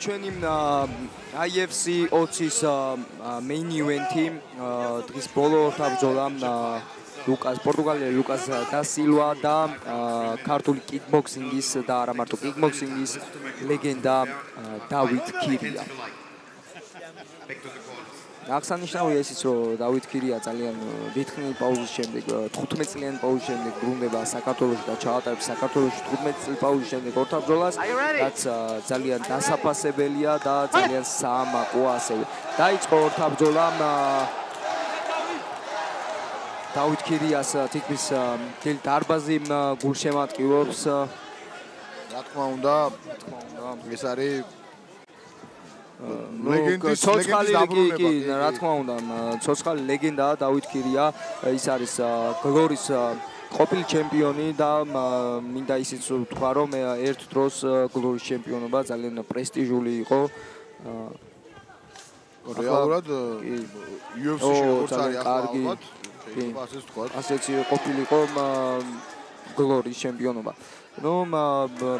ჩვენი IFC 20-ის main event-ი დღის ბოლო თავბრძოლა პორტუგალიელი ლუკას და სილვა და ქართული კიკბოქსინგის და არა მარტო კიკბოქსინგის ლეგენდა დავით ქირია. აღსანიშნავია ისიც, რომ დავით ქირია ძალიან დიდხნიანი პაუზის შემდეგ, 15 წლიანი პაუზის შემდეგ ბრუნდება საქართველოში და ჩაატარებს საქართველოში 15 წლის პაუზის შემდეგ ორთაბრძოლას, რაც ძალიან დასაფასებელია და ძალიან საამაყოა ასევე. დაიწყო ორთაბრძოლა დავით ქირიას თითქმის მთელი დარბაზი გულშემატკივრობს. რა თქმა უნდა, ეს არის ლეგენდის დაბრუნება. რა თქმა უნდა, ცოცხალი ლეგენდაა დავით ქირია. ის არის გლორის ყოფილი ჩემპიონი და მინდა ისიც ვთქვა, რომ ერთ დროს გლორის ჩემპიონობა ძალიან პრესტიჟული იყო. რეალურად UFC-ში როგორც არის კარგი, ასეც ვთქვა. ასეც ყოფილიყო გლორის ჩემპიონობა.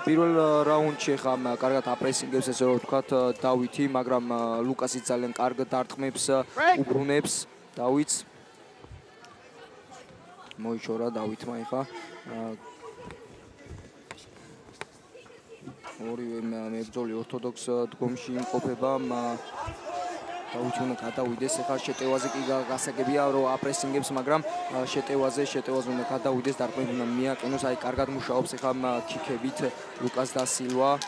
პირველ რაუნდში ხა კარგად აპრესინგებს, ესე რომ ვთქვათ, დავითი, მაგრამ ლუკასი ძალიან კარგად დარტყმებს, უბრუნებს დავითს. მოიშორა დავითმა ხა. ორივე მებრძოლი ორთოდოქს დგომში იმყოფება. დავითი უნდა გადავიდეს, ხა შეტევაზე კი გასაგებია, რომ აპრესინგებს, მაგრამ შეტევაზე უნდა გადავიდეს, დარტყმები უნდა მიაყენოს, აი კარგად მუშაობს ხა ქიქებით ლუკას და სილვა.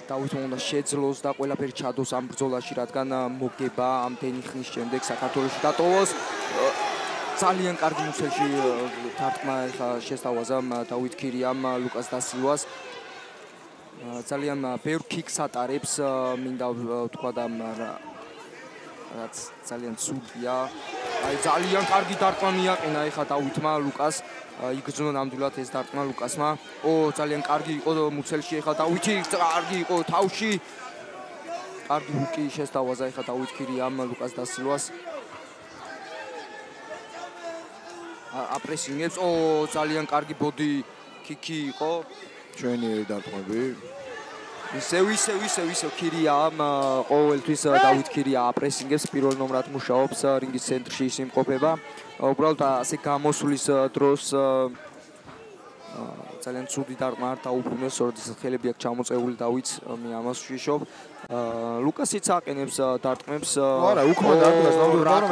დავითმა უნდა შეძლოს და ყველაფერი ჩადოს ამ ბრძოლაში, რადგან მოგება ამდენი ხნის შემდეგ საქართველოში დატოვოს. ძალიან კარგი მუცელში დარტყმა ხა შესთავაზა დავით ქირიამ ლუკას და სილვას. ძალიან ბევრ კიკს ატარებს, მინდა ვთქვა და რაც ძალიან ცუდია. აი ძალიან კარგი დარტყმა მიაყენა ეხა დავითმა ლუკას. იგრძნო ნამდვილად ეს დარტყმა ლუკასმა. ძალიან კარგი იყო მუცელში ეხა დავითი, კარგი იყო თავში. კარგი ჰუკი შესთავაზა ეხა დავით ქირიამ ლუკას და სილვას. აპრესინგებს, ძალიან კარგი ბოდი კიკი იყო. ჩვენი დარტყმები ისევ ქირია ყოველთვის დავით ქირია აპრესინგებს, პირველ ნომრად მუშაობს, რინგის ცენტრში ის იმყოფება. უბრალოდ ასე გამოსვლის დროს ძალიან ცუდი დარტყმა არ დაუბრუნეს, როდესაც ხელები აქვს ჩამოწეული დავითს, მე ამას ვშიშობ. ლუკასიც აყენებს დარტყმებს. არა, უქმო დარტყმას,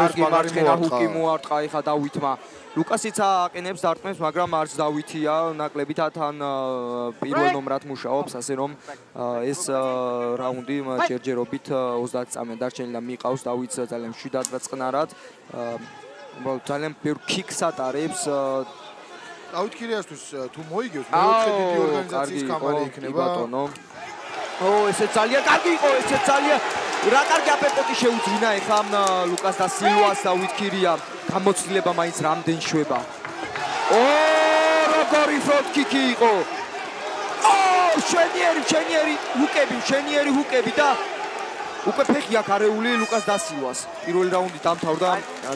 კარგი მარცხენა ჰუკი მოარტყა ეხა დავითმა. ლუკასიც აყენებს დარტყმებს, მაგრამ არც დავითია ნაკლებით თან პირველ ნომრად მუშაობს, ასე რომ ეს რაუნდი ჯერჯერობით 30 წამი დარჩენილი და მიყავს დავითს ძალიან მშვიდად და წყნარად. ძალიან ბევრ კიკს ატარებს. დავით ქირიასთვის თუ მოიგებს, მეოთხე დიდი ორგანიზაციის კამარი იქნება. ბატონო. ესე ძალიან კარგი იყო, ესე ძალიან რა კარგი აპერკოტი შეუძლინა ეხა ლუკას და სილვას დავით ქირია. გამოცდილება მაინც რამდენ შვება. როგორი ფრონტ კიკი იყო. შენიერი ჰუკები და უკვე ფეხი აქვს არეული ლუკას და სილვას. პირველი რაუნდი დამთავრდა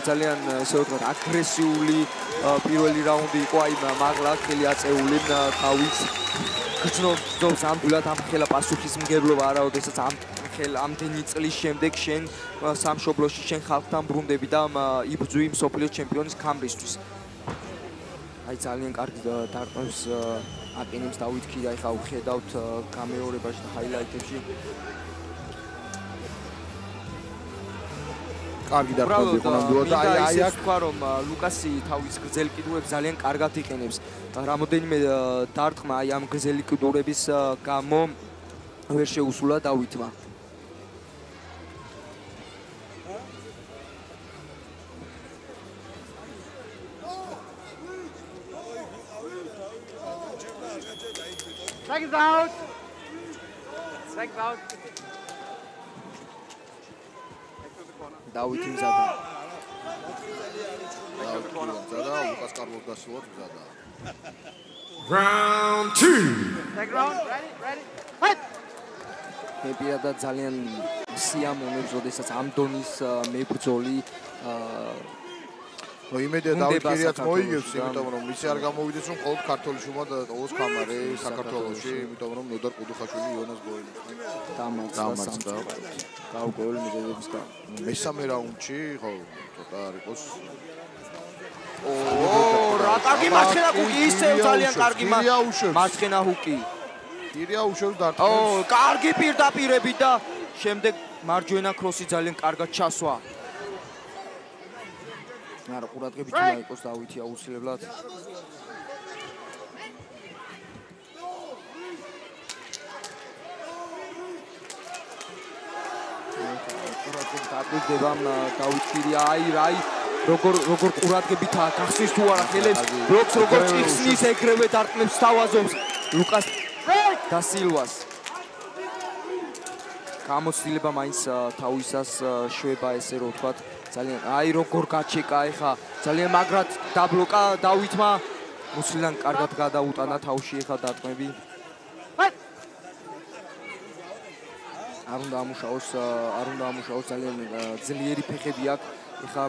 ძალიან ესე ვთქვათ აგრესიული პირველი რაუნდი იყო, აი მაღლა ხელი აწეული თავის გრძნობს ამბულად ამ ხელა პასუხისმგებლობა არა, როდესაც ამდენი წლის შემდეგ შენ სამშობლოში შენ ხალხთან ბრუნდები და იბრძვი მსოფლიოს ჩემპიონის ქამრისთვის. აი ძალიან კარგი დარტყმებს აყენებს დავით ქირია, ხა ვხედავთ გამეორებაში და ჰაილაიტებში. კარგი დარტყმები იყო ნამდვილად და აი აქ თქვა რომ ლუკასი თავის გრძელ კიდურებს ძალიან კარგად იყენებს. რამოდენიმე დარტყმა აი ამ გრძელი კიდურების გამო ვერ შეუსულა დავითმა. Strike out. Strike out. დავითი მზადა. ლუკას კარლოს და სილვას მზადა. Round 2. Strike round. Ready. Fight. მე პირადად ძალიან სიამოვნებს, როდესაც ამ დონის მებრძოლი იმედია დავით ქირიაც მოიგებს, იმიტომ რომ ისე არ გამოვიდეს, რომ მხოლოდ ქართოლში უნდა დაწყოს კამარი საქართველოში, იმიტომ რომ ნოდარ ყუდუხაშვილი იონას გოინოს. და დამარცხდა გაუკვირველი მიზეზების გამო. მესამე რაუნდში ხო ცოტა არ იყოს რა კარგი მარცხენა ჰუკი ისევ ძალიან კარგი მარცხენა ჰუკი. კირია უშევს დარტყმებს. კარგი პირდაპირები და შემდეგ მარჯვენა ქროსი ძალიან კარგად ჩასვა. არა ყურადღებით უნდა იყოს დავითი აუცილებლად. დაგვიდება დავით ქირია აი როგორ ყურადღებითაა გახსნის თუ არა ხელებს ბლოკს როგორ წიხსნის ეგრევე დარტყმებს თავაზობს ლუკას და სილვას გამოცდილება მაინც თავისას შვება ესე რომ ვთქვათ ძალიან აი როგორ გაჩეკა ეხა ძალიან მაგრად დაბლოკა დავითმა მუსლიდან კარგად გადაუტანა თავში ეხა დარტყმები არ უნდა ამუშაოს ძალიან ძლიერი ფეხები აქვს ეხა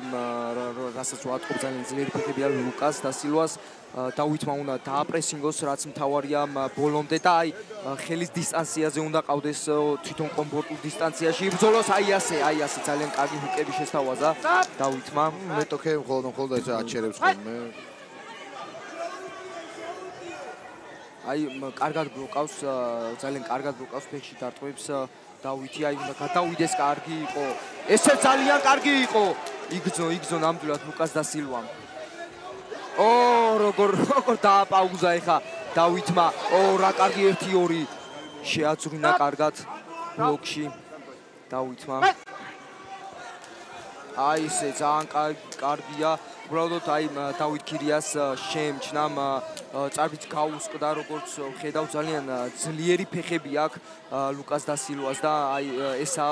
რასაც ვატყობ ძალიან ძლიერი ფეხები აქვს ლუკას და სილვას დავითმა უნდა დააპრესინგოს რაც მთავარია ბოლომდე და აი ხელის დისტანციაზე უნდა ყავდეს თვითონ კომფორტულ დისტანციაში იბრძოლოს აი ასე ძალიან კარგი ჰუკები შესთავაზა დავითმა მე თქე მხოლოდ ეს აჩერებს ხოლმე აი კარგად ბლოკავს ძალიან კარგად ბლოკავს ფეხში დარტყმებს დავითი აი უნდა გადავიდეს კარგი იყო ესე ძალიან კარგი იყო იგრძნო ნამდვილად ლუკას და სილვამ როგორ დააპაუზა ეხა დავითმა რა კარგი 1-2 შეაწვრინა კარგად ბლოკში დავითმა აი ესე ძალიან კარგია უბრალოდ აი დავით ქირიას შეემჩნა წარბიც გაუსყდა როგორც ხედავ ძალიან ძლიერი ფეხები აქვს ლუკას და სილვას და აი ესა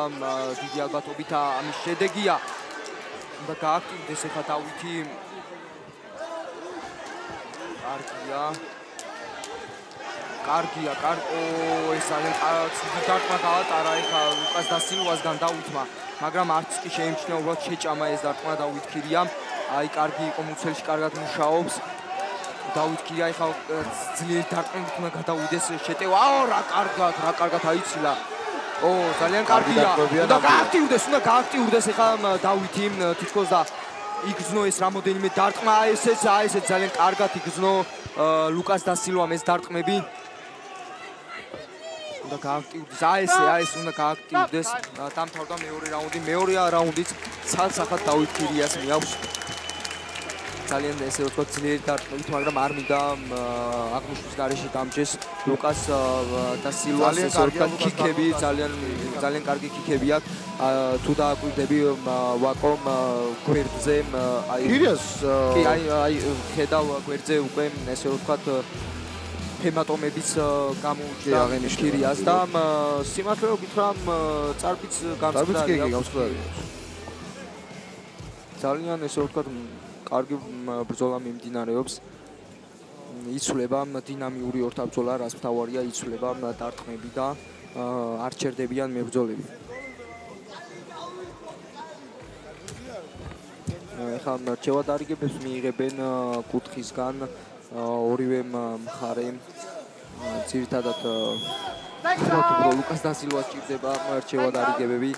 დიდი ალბათობით ამის შედეგია და გააქტივდეს ეხა დავითი კარგია ეს ძალიან ცუდი დარტყმა გაატარა ეხა ლუკას და სილვასგან დავითმა მაგრამ არც კი შეემჩნია უბრალოდ შეჭამა ეს დარტყმა დავით ქირიამ აი კარგი იყო მუცელში კარგად მუშაობს დავით ქირია ეხა ძლიერი დარტყმებით უნდა გადავიდეს შეტევა რა კარგად აიცილა ძალიან კარგია უნდა გააქტივდეს ეხა დავითი თითქოს და იგრძნო ეს რამოდენიმე დარტყმა ესეც ძალიან კარგად იგრძნო ლუკას და სილვამ ეს დარტყმები უნდა გააქტივდეს ეს უნდა გააქტივდეს დამთავრდა მეორე რაუნდიც ცალ-სახად დავით ქირიას მიაქვს ძალიან ესე ვთქვათ ძლიერი დარტყმებით მაგრამ არ მინდა აღნიშნვის გარეშე დამჭეს ლუკას და სილვას ესე ვთქვათ კიკები ძალიან კარგი კიკები აქვს თუ დააკვირდები ვაკომ გვერდზე აი ქირიას აი ხედავ გვერდზე უკვე ესე ვთქვათ ჰემატომების გამოუჩნდა ქირიას და სიმართლე რომ გითხრა წარბიც გამწყდარია ძალიან ესე ვთქვათ კარგი ბრძოლა მიმდინარეობს იცვლება დინამიური ორთაბრძოლა რაც მთავარია იცვლება დარტყმები და არ ჩერდებიან მებრძოლები ეხლა რჩევადარიგებებს მიიღებენ კუთხისგან ორივე მხარე ძირითადად ლუკას და სილვას ჭირდება რჩევადარიგებები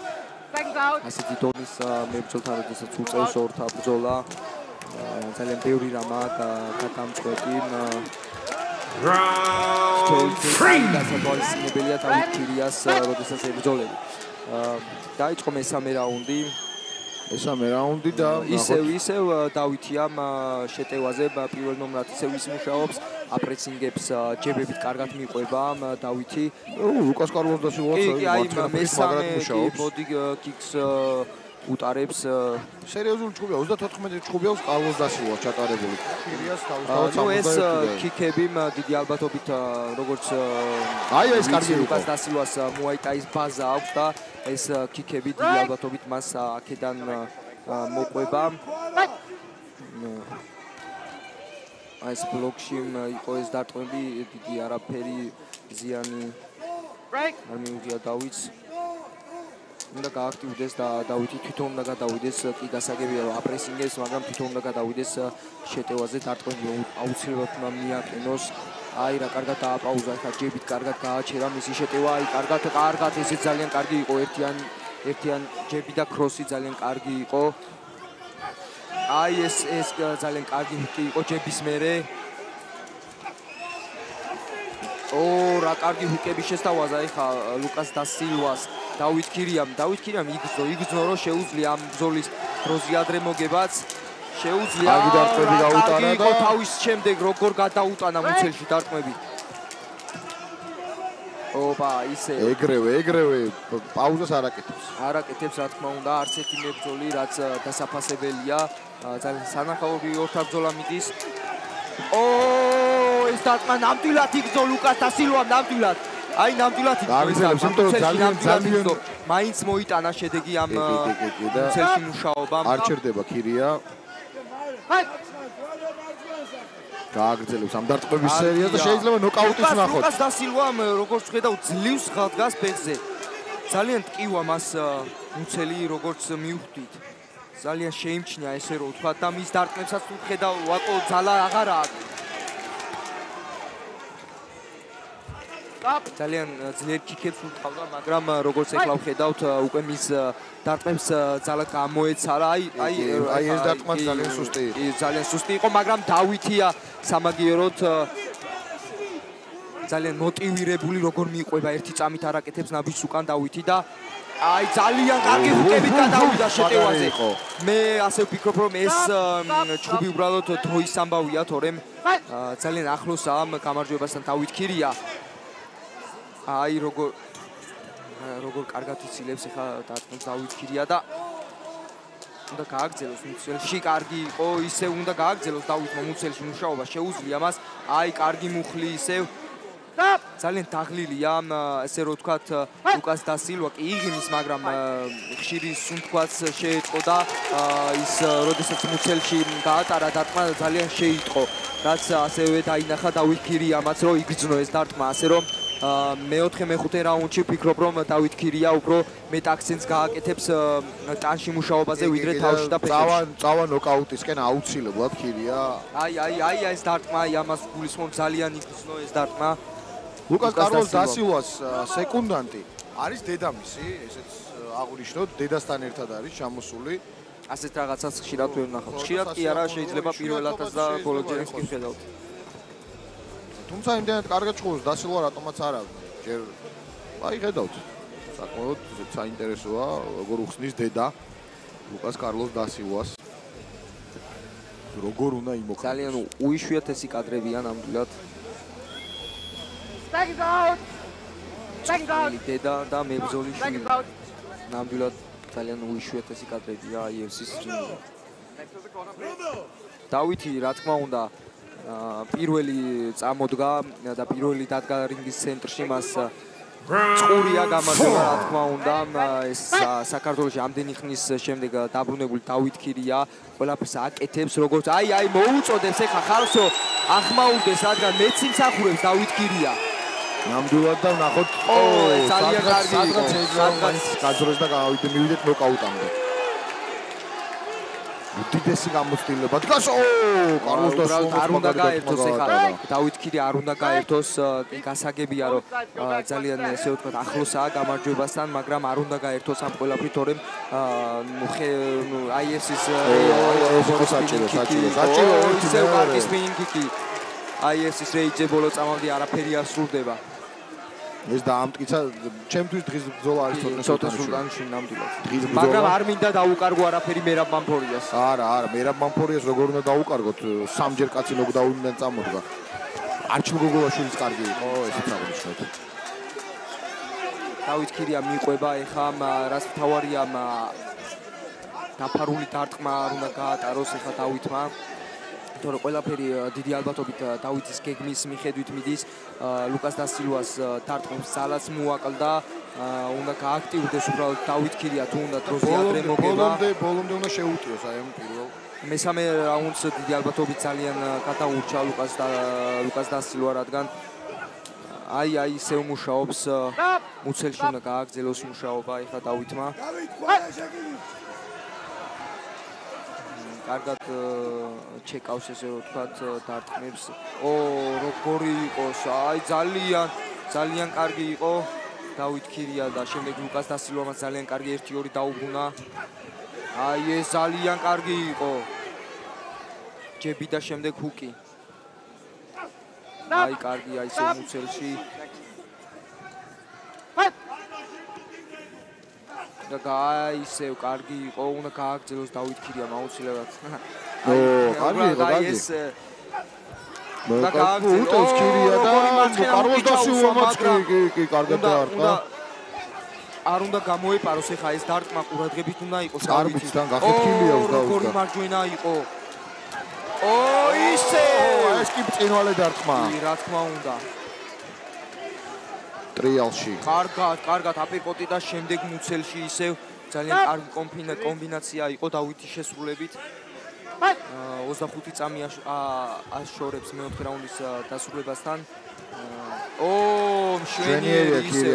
ასეთი დონის მებრძოლთან როდესაც უწევს ორთაბრძოლა ძალიან ბევრი რამ აქვს გადამწყვეტი დასაბალისებელია დავით ქირიას როდესაც ებრძოლები დაიწყო მესამე რაუნდი და ისევ დავითიამ შეტევაზე პირველ ნომრად ისევ ის მუშაობს აპრესინგებს ჯებებით კარგად მიყვება დავითი ლუკას კარლოს და სილვას მესამე ბოდი კიქს უტარებს სერიოზული ჭუბია 34 ჭუბია კარლოს და სილვას ჩატარებული ქირიას თავისთავად ეს კიკები დიდი ალბათობით როგორც აი ეს კარგი ლუკას და სილვას მუაიტაის ბაზა აქვს და ეს კიკები დიდი ალბათობით მას აქედან მოყვება აი ეს ბლოკში იყო ეს დარტყმები დიდი არაფერი ზიანი არ მიუღია დავითს უნდა გააქტივდეს და დავითი თვითონ უნდა გადავიდეს კი გასაგებია რომ აპრესინგებს მაგრამ თვითონ უნდა გადავიდეს შეტევაზე დარტყმები აუცილებლად უნდა მიაყენოს აი რა კარგად დააპაუზა ხა ჯებით კარგად გააჩერა მისი შეტევა აი კარგად ესეც ძალიან კარგი იყო ერთიან ჯები და ქროსი ძალიან კარგი იყო აი ეს ძალიან კარგი ჰუკი იყო ჯების მერე რა კარგი ჰუკები შესთავაზა ეხა ლუკას და სილვას დავით ქირიამ იგრძნო რომ შეუძლია ამ ბრძოლის დროზე ადრე მოგებაც შეუძლია კარგი დარტყმები გაუტანა და თავის შემდეგ როგორ გადაუტანა მუცელში დარტყმები ოპა ისე ეგრევე პაუზას არაკეთებს რა თქმა უნდა არც ერთი მებრძოლი რაც დასაფასებელია ძალიან სანახაობრივი ორთა ბრძოლა მიდის ეს დარტყმა ნამდვილად იგრძო ლუკას და სილვამ ნამდვილად იგრძო მაინც მოიტანა შედეგი ამ მუცელში მუშაობამ არ ჩერდება ქირია გააგრძელებს ამ დარტყმების სერიას და შეიძლება ნოკაუტიც ნახოთ. ლუკას და სილვამ როგორც ხედავ ძლივს ხალხს ფეხზე. ძალიან ტკივა მას მუცელი როგორც მივხვდით. ძალიან შეიმჩნია ესე რომ ვთქვა და მის დარტყმებსაც თუ ხედავ ვაკო ძალა აღარა აქვს. ძალიან ძლიერ კიკებს უთავდა, მაგრამ როგორც ეხლა ვხედავთ უკვე მის დარტყმებს ძალა გამოეცარა. აი ეს დარტყმა ძალიან სუსტი იყო. ძალიან სუსტი იყო, მაგრამ დავითია სამაგიეროდ ძალიან მოტივირებული როგორ მიყვება ერთი წამით არაკეთებს ნაბიჯს უკან დავითი და აი ძალიან კარგი ჰუკებით გადავიდა შეტევაზე. მე ასე ვფიქრობ რომ ეს ჩხუბი უბრალოდ დროის ამბავია, თორემ ძალიან ახლოსაა ამ გამარჯვებასთან დავით ქირია. აი როგორ კარგად იცილებს ახლა დარტყმებს დავით ქირია და უნდა გააგრძელოს მუცელში კარგი იყო ისე უნდა გააგრძელოს დავითმა მუცელში მუშაობა შეუძლია მას აი კარგი მუხლი ისევ ძალიან დაღლილია ესე რომ ვთქვათ ლუკას და სილვა კი იღიმის მაგრამ ხშირი სუნთქვაც შეეწყო და ის როდესაც მუცელში გაატარა დარტყმა ძალიან შეიტყო რაც ასევე დაინახა დავით ქირიამაც რომ იგრძნო ეს დარტყმა ასე რომ მეოთხე მეხუთე რაუნდში ვფიქრობ რომ დავით ქირია უფრო მეტ აქცენტს გააკეთებს ტანში მუშაობაზე ვიდრე თავში და ფეხებში. წავა ნოკაუტისკენ აუცილებლად ქირია. აი ეს დარტყმა ამას გულისხმობ ძალიან იგრძნო ეს დარტყმა. ლუკას კარლოს და სილვას სეკუნდანტი არის დედამისი, ესეც აღნიშნოთ, დედასთან ერთად არის ჩამოსული. ასეთ რაღაცას ხშირად ვერ ვნახავთ. ხშირად კი არა, შეიძლება პირველადაც და ბოლო ჯერებს კი ხედავთ. თუმცა იმდენად კარგად ჭყობს და სილვა რატომაც არა ჯერ აი ხედავთ საკმაოდ საინტერესოა როგორ უხსნის დედა ლუკას კარლოს და სილვას როგორ უნდა იმოქმედოს ძალიან უიშვიათესი კადრებია ნამდვილად დედა და მებრძოლის შვილი ნამდვილად ძალიან უიშვიათესი კადრებია IFC-ის რინგზე დავითი რა თქმა უნდა პირველი წამოდგა და პირველი დადგა რინგის ცენტრში მას წყურია გამარჯვება რა თქმა უნდა ეს საქართველოში ამდენი ხნის შემდეგ დაბრუნებული დავით ქირია ყველაფერს აკეთებს როგორც აი მოუწოდებს ეხა ხალხო ახმაურდეს რადგან მეც იმსახურებს დავით ქირია ნამდვილად და ვნახოთ ძალიან კარგი სადღაც გაძროს და მივიდეთ ნოკაუტამდე უდიდესი გამოცდილება დგას კარლოს და არ უნდა გაერთოს ეხა დავით ქირია არ უნდა გაერთოს გასაგებია რომ ძალიან ესე ვთქვათ ახლოსაა გამარჯვებასთან მაგრამ არ უნდა გაერთოს ამ ყველაფრით თორემ IFC-ის საჭირო ისევ კარგი სპინინგ კიკი IFC-ის რეიჯზე ბოლო წამამდე არაფერი არ სრულდება ეს დაამტკიცა ჩემთვის დღის ბრძოლა არის ცოტა სულტანიშვილი ნამდვილად მაგრამ არ მინდა დაუკარგო არაფერი მერაბ მამფორიას არა მერაბ მამფორიას როგორ უნდა დაუკარგოთ სამჯერ კაცი ნოკდაუნიდან წამოდგა არჩილ გოგოლაშვილიც კარგი იყო ესეც აღნიშნოთ დავით ქირია მიყვება ეხა რას მთავარია დაფარული დარტყმა არ უნდა გაატაროს ეხა დავითმა თორე ყველაფერი დიდი ალბათობით დავითის გეგმის მიხედვით მიდის ლუკას და სილვას დარტყმის ძალაც მოაკლდა უნდა გააქტიურდეს უბრალოდ დავით ქირია თუ უნდა დროზე ადრე მოგება ბოლომდე უნდა შეუტიოს აი ამ პირველ მესამე რაუნდს დიდი ალბათობით ძალიან გადაურჩა ლუკას და სილვა რადგან აი ისევ მუშაობს მუცელში უნდა გააგრძელოს მუშაობა ეხლა დავითმა კარგად ჩეკავს ესე რომ ვთქვათ დარტყმებს. როგორი იყოს, აი ძალიან კარგი იყო დავით ქირია და შემდეგ ლუკას დასილვამაც ძალიან კარგი 1-2 დაუბრუნა. აი ეს ძალიან კარგი იყო. ჯები და შემდეგ ჰუკი. აი კარგია ისე მუცელში. და გაისევ კარგი იყო, უნდა გააგრძელოს დავით ქირიამ აუცილებლად. კარგი ეს და გააგრძელოს ქირია და კარლოს დასილვამაც კი კარგად დაარტყა. არ უნდა გამოეპაროს ეხა ეს დარტყმა ყურადღებით უნდა იყოს დავითიდან გახეთქილია როგორი მარჯვენა იყო. ისე ეს კი წინვალე დარტყმა. კი რა თქმა უნდა. ტრიალში. კარგად აპერკოტი და შემდეგ მუცელში ისევ ძალიან კარგი კომბინაცია იყო დავითის შესრულებით. 25 წამი აშორებს მეოთხე რაუნდის დასრულებასთან.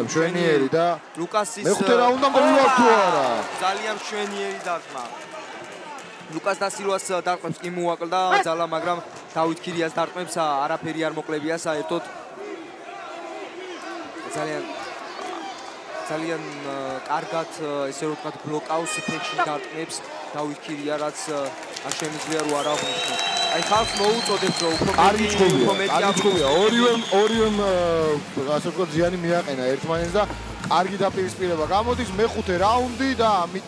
მშვენიერი და ლუკასის მეხუთე რაუნდამდე მივალ თუ არა. ძალიან მშვენიერი დარტყმა. ლუკას დასილვას დარტყმებს კი მოაკლდა ძალა, მაგრამ დავით ქირიას დარტყმებს არაფერი არ მოკლებია საერთოდ. ძალიან კარგად ესე რომ ვთქვათ ბლოკავს ფექში დარტყმებს დავით ქირია, რაც არ შემიძლია რომ არ აღნიშნოს. აი ხალხს მოუწოდებს რომ უფრო კარგი წყობია. ორივე ასე ვთქვათ ზიანი მიაყენა ერთმანეთს და კარგი დაპირისპირება გამოდის მეხუთე რაუნდი და ამით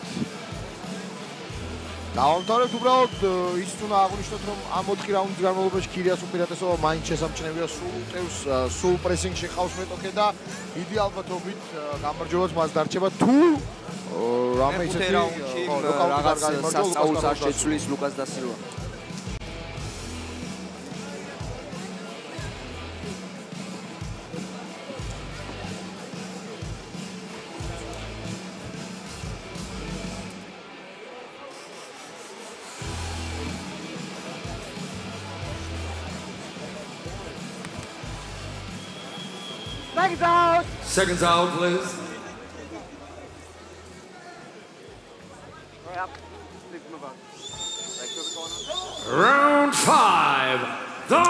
დავამთავრებთ. უბრალოდ ის უნდა აღვნიშნოთ რომ ამ 4 რაუნდის განმავლობაში ქირიას უპირატესობა მაინც შესამჩნევია, სულ პრესინგში ხავს მეტოქე და დიდი ალბათობით გამარჯვებაც მას დარჩება თუ რამე ისეთი რაღაც სასწაულს არ შეცვლის ლუკას დასილვა. Seconds out, please. Hurry up. Please move on. Right to the corner. Round 5, the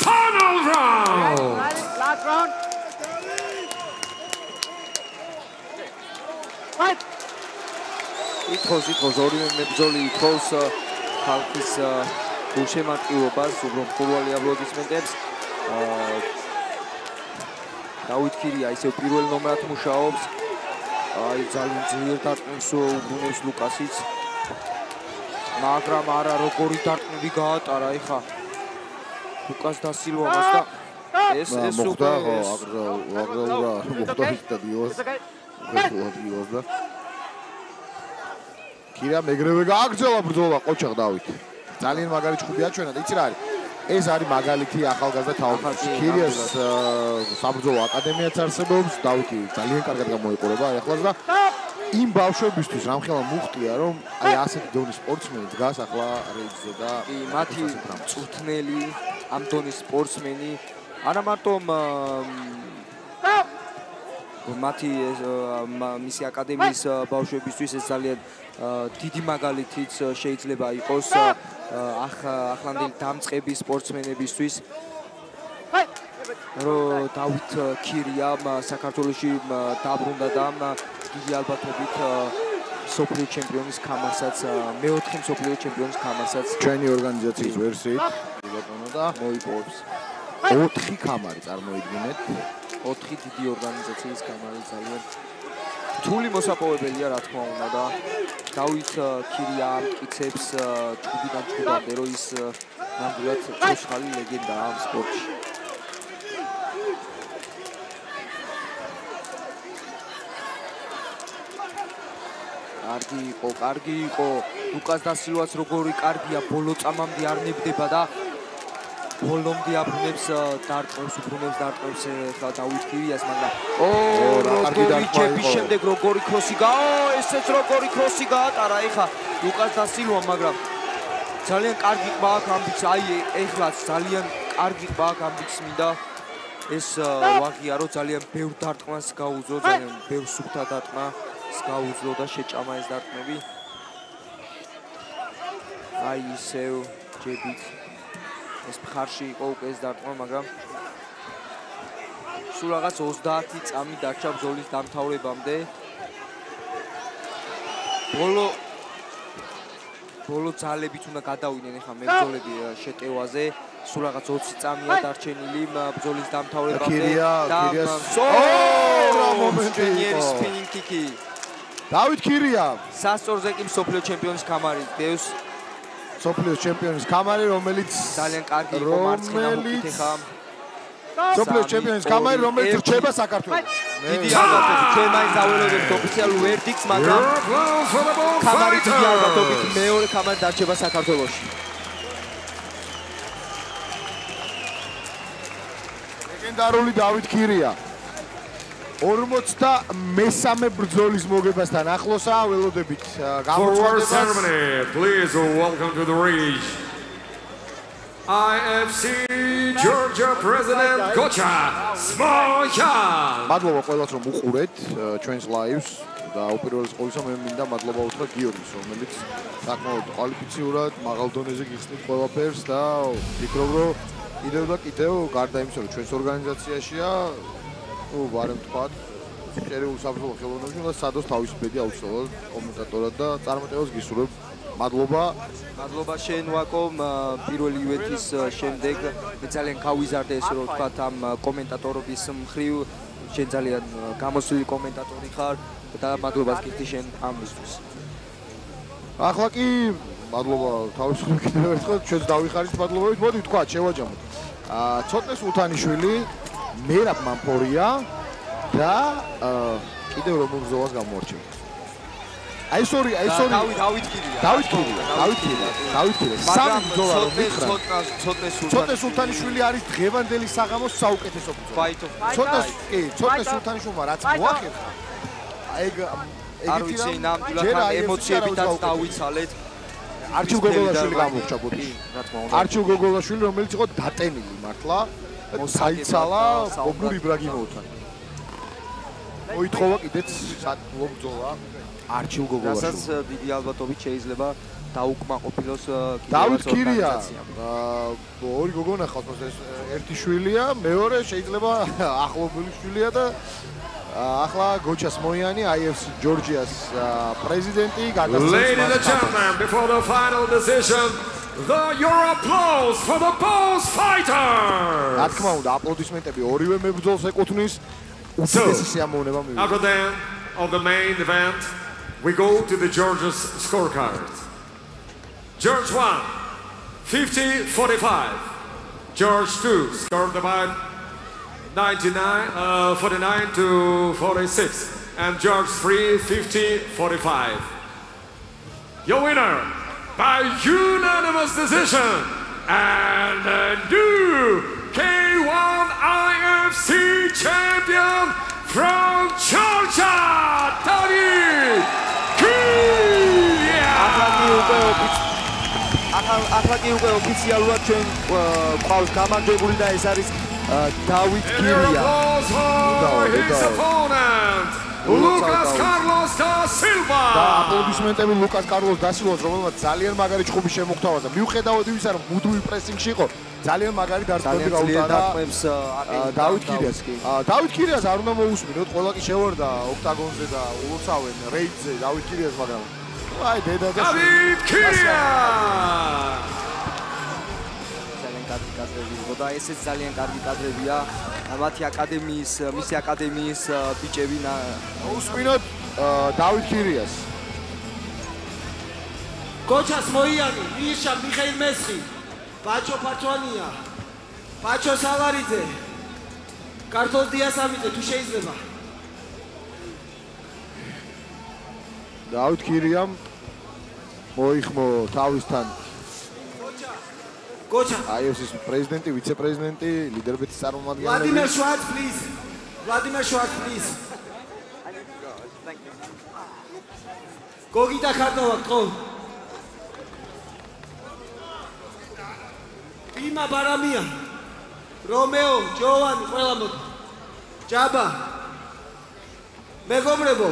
final round. Last round. Fight. ითხოვს ორივე მებრძოლი ითხოვს ხალხის გულშემატკივრობას, უბრალოდ მხურვალი აპლოდისმენტებს. დავით ქირია ისევ პირველ ნომრად მუშაობს. აი ძალიან ძლიერ დარტყმებს უბრუნებს ლუკასიც. მაგრამ არა როგორი დარტყმები გაატარა ეხა ლუკას დასილვამას და ეს მოხდა მოხდა სტადიონს. და ქირია მეგრევე გააგრძელა ბრძოლა ყოჩაღ დავით. ძალიან მაგარი ჩხუბი აჩვენა და იცი რა არის? ეს არის მაგალითი ახალგაზრდა თაობებში. ქირიას საბრძოლო აკადემიაც არსებობს, დავითი ძალიან კარგად გამოიყურება ახლაც და იმ ბავშვებისთვის რამხელა მუხტია რომ აი ასეთი დონის სპორტსმენი დგას ახლა რეჯზე და მათი წვრთნელი ამ დონის სპორტსმენი არა მარტო მათი მისი აკადემიის ბავშვებისთვის ეს ძალიან დიდი მაგალითიც შეიძლება იყოს ახლანდელი დამწყები სპორტსმენებისთვის რომ დავით ქირიამ საქართველოში დაბრუნდა და დიდი ალბათობით სოფლიო ჩემპიონის ქამარსაც მეოთხე სოფლიო ჩემპიონის ქამარსაც ჩვენი ორგანიზაციის ვერსიით ბატონო და მოიპოვებს 4 ქამარი წარმოიდგინეთ 4 დიდი ორგანიზაციის ქამარი ძალიან რთული მოსაპოვებელია რა თქმა უნდა და დავით ქირია ამტკიცებს ჭუბიდან ჭუბამდე რომ ის ნამდვილად ცოცხალი ლეგენდაა ამ სპორტში კარგი იყო ლუკას დასილვას როგორი კარგია ბოლო წამამდე არ ნებდება და ბოლომდე აბრუნებს დარტყმებს ხა დავით ქირიას მაგრამ როგორი ჯების შემდეგ როგორი ქროსი ესეც როგორი ქროსი გაატარა ეხა ლუკას დასილვა მაგრამ ძალიან კარგი ყვა აქვს ამბიც აი ეხლაც ძალიან კარგი ყვა აქვს ამბიც მინდა ეს ვაღიარო ძალიან ბევრ დარტყმას გაუძლო ძალიან ბევრ სუფთა დარტყმას გაუძლო და შეჭამა ეს დარტყმები აი ისევ ჯებით ეს მხარში იყო უკვე ეს დარტყმა, მაგრამ სულ რაღაც 30 წამი დარჩა ბრძოლის დამთავრებამდე. ბოლო ძალებით უნდა გადავიდნენ ახლა მებრძოლები შეტევაზე. სულ რაღაც 20 წამია დარჩენილი ბრძოლის დამთავრებამდე და მომენტი სპინინგ კიკი. დავით ქირია სასწორზე კი მსოფლიო ჩემპიონის კამარი დევს. მსოფლიო ჩემპიონის კამარი, რომელიც ძალიან კარგი იყო მარცხენა მოკით ახლა. მსოფლიო ჩემპიონის კამარი, რომელიც რჩება საქართველოს. დიდი ალბათობით ჩვენ მაინც დაველოდებით ოფიციალურ ვერდიქტს, მაგრამ კამარი დიდი ალბათობით მეორე კამარი დარჩება საქართველოში. ლეგენდარული დავით ქირია 43 ბრძოლის მოგებასთან ახლოსაა, ველოდებით გამოცხადებას. Please welcome to the ring. IFC Georgia President Gocha Smoyan. მადლობა ყველას რომ უყურეთ ჩვენს ლაივს და უპირველეს ყოვლისა მე მინდა მადლობა უთხრა გიორგის, რომელიც საკმაოდ კვალიფიციურად მაღალ დონეზე გიხსნით ყველაფერს და ვფიქრობ რომ კიდევ და კიდევ გარდა იმისა რომ ჩვენს ორგანიზაციაშია ვარემ თქვათ შერეულ საბრძოლო ხელოვნებაში და სადოს თავის ბედი აუცილებლად კომენტატორად და წარმატებას გისურვებ. მადლობა შენ ვაკო, პირველი ივენთის შემდეგ მე ძალიან გავიზარდე ესე რომ ვთქვათ ამ კომენტატორობის მხრივ, შენ ძალიან გამოსული კომენტატორი ხარ და მადლობას გიხდი შენ ამისთვის. ახლა კი მადლობა თავისუფლად კიდევ ერთხელ ჩვენს დავიხარით მადლობებით. მოდი ვთქვათ შევაჯამოთ. ცოტნე სულთანიშვილი, მერაბ მამფორია და კიდევ როგორ ბრძოლას გამოარჩევთ. აი სორი დავით ქირია სამი ბრძოლა რომ მითხრა ცოტნე სულთანიშვილი არის დღევანდელი საღამოს საუკეთესო ბრძოლა. ცოტნე სულთანიშვილმა რაც მოახერხა ეგ არ ვიცი ნამდვილად ემოციებითაც დავიცალეთ. არჩილ გოგოლაშვილი გამოვჭა ბოთში. არჩილ გოგოლაშვილი რომელიც იყო დატენილი მართლა საიცალა ობნურ იბრაგიმოვთან. მოითხოვა კიდეც სათულო ბრძოლა არჩილ გოგოლაშვილი. რასაც დიდი ალბათობით შეიძლება დაუკმაყოფილოს დავით ქირია. ორი გოგონა ხავს, ერთი შვილია, მეორე შეიძლება ახლობელი შვილია და ახლა გოჩა სმოიანი IFC Georgia's პრეზიდენტი გადასცემს. Ladies and gentlemen, before the final decision, your applause for the both fighters. რა თქმა უნდა, აპლოდისმენტები ორივე მებრძოლს ეკუთვნის. უდიდესი სიამოვნება მივიღეთ. After that of the main event, we go to the Georgia's scorecard. George 1, 50-45. George 2 scored about 49-46, and George 3, 50-45. Your winner by unanimous decision and the new K1 IFC champion from Georgia, Davit Khirya. ახლა კი უკვე ოფიციალურად ჩვენ ყავს გამარჯვებული და ეს არის დავით ქირია. His opponent, Lucas Carlos da Silva. და აპლოდისმენტები ლუკას კარლოს და სილვას, რომელმაც ძალიან მაგარი ჩხუბი შემოგთავაზა და მიუხედავად იმისა, რომ მუდმივი პრესინგში იყო, ძალიან მაგარი დარტყმები გაუტანა დავით ქირიას. დავით ქირიას არ უნდა მოусმინოთ, ყველა კი შევარდა ოქტაგონზე და ულოცავენ რეიდზე დავით ქირიას, მაგრამ აი დედა და Davit Khirya. კარგი კადრები იყო და ესეც ძალიან კარგი კადრებია. მათი აკადემიის, მისი აკადემიის ბიჭები მოусმინოთ დავით ქირიას. გოჩა სმოიანი, მიშა მიხეილ მესხი, ბაჩო ფარჩვანია, ბაჩო სალარიძე, კარტოს დიასამიძე თუ შეიძლება. დავით ქირიამ მოიხმო თავისთან გოჩა IFC-ის პრეზიდენტი, ვიცე-პრეზიდენტი, ლიდერბეთის წარმომადგენელი. Vladimir Schwartz, please. Vladimir Schwartz, please. გოგიტა ხარდავა ყო. იმა ბარამია. რომეო, ჯოვანი, ყველა მოდი. ჯაბა. მეგობრებო.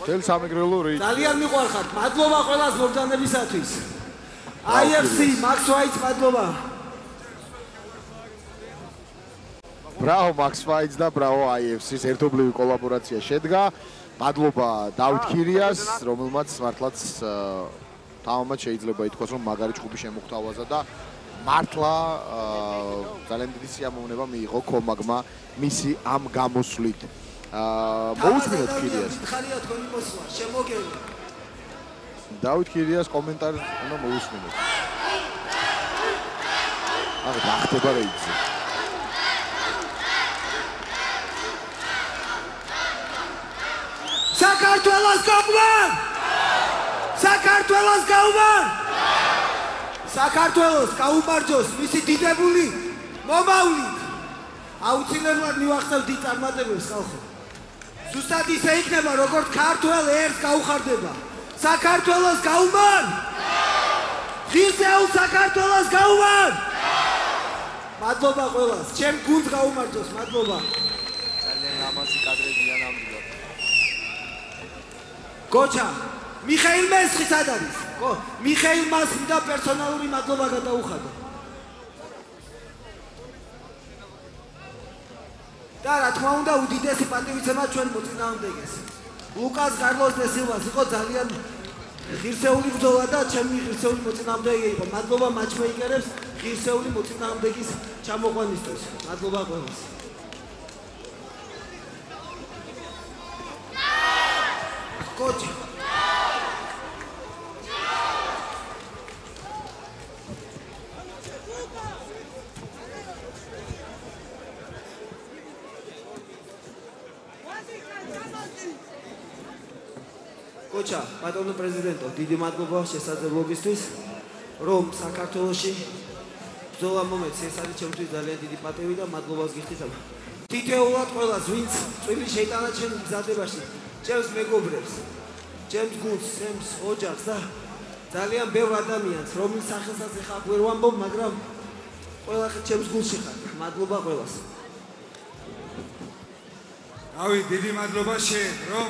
თელ სამეგრელო რეიტინგი. ძალიან მიყვარხართ. მადლობა ყველას მოგზაურობისათვის. IFC Max White მადლობა. Bravo Max Fights და Bravo IFC-ს ერთობლივი კოლაბორაცია შედგა. მადლობა დავით ქირიას, რომელმაც მართლაც თამამად შეიძლება ითქვას, რომ მაგარი ჯგუფი შემოგთავაზა და მართლა ძალიან დიდი სიამოვნება მიიღო კომაგმა მისი ამ გამოსვლით. მოусმინოთ ქირიას. ხარია თქვენი მოსვლა, შემოგევლო. დავით ქირიას კომენტარი უნდა მოусმინოთ. აღ დახტება რეიძი. საქართველოს გაუმარ! საქართველოს გაუმარ! საქართველოს გაუმარჯოს მისი დიდებული მომავლით. აუცილებლად მივახცევ დიდ წარმატებებს ხალხო. ზუსტად ისე იქნება, როგორც ქართველ ერს გაუხარდება. საქართველოს გაუმარ! ღირსეულ საქართველოს გაუმარ! მადლობა ყველას, ჩემ გუნდს გაუმარჯოს, მადლობა. ძალიან ლამაზი კადრებია ნამდვილად. გოჩა, მიხეილ მესხი სად არის? მიხეილ მასხი და პერსონალური მადლობა გადაუხადა. და რა თქმა უნდა, უდიდესი პატივისცემა ჩვენ მოწინააღმდეგეს. ლუკას კარლოს დე სილვას იყო ძალიან ღირსეული ბრძოლა და ჩემი ღირსეული მოწინააღმდეგე იყო. მადლობა მატჩმეიკერებს ღირსეული მოწინააღმდეგის ჩამოყვანისთვის. მადლობა ყველას. გოჩა გოჩა ბატონო პრეზიდენტო დიდი მადლობა შესაძლებლობისთვის რომ საქართველოში ბრძოლა მომეც ეს არის ჩემთვის ძალიან დიდი პატივი და მადლობას გიხდით თითოეულად ყველას ვინც წვილი შეიტანა ჩემ გზადებაში ჩემს მეგობრებს ჩემს გუნდს ჩემს ოჯახს და ძალიან ბევრ ადამიანს რომლის სახელსაც ეხლა ვერ ვამბობ მაგრამ ყველა ჩემს გუნდში ხარ მადლობა ყველას რავი დიდი მადლობა შენ რომ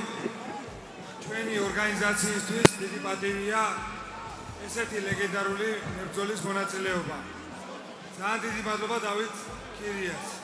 ჩვენი ორგანიზაციისთვის დიდი პატივია ესეთი ლეგენდარული მებრძოლის მონაწილეობა ძალიან დიდი მადლობა დავით ქირიას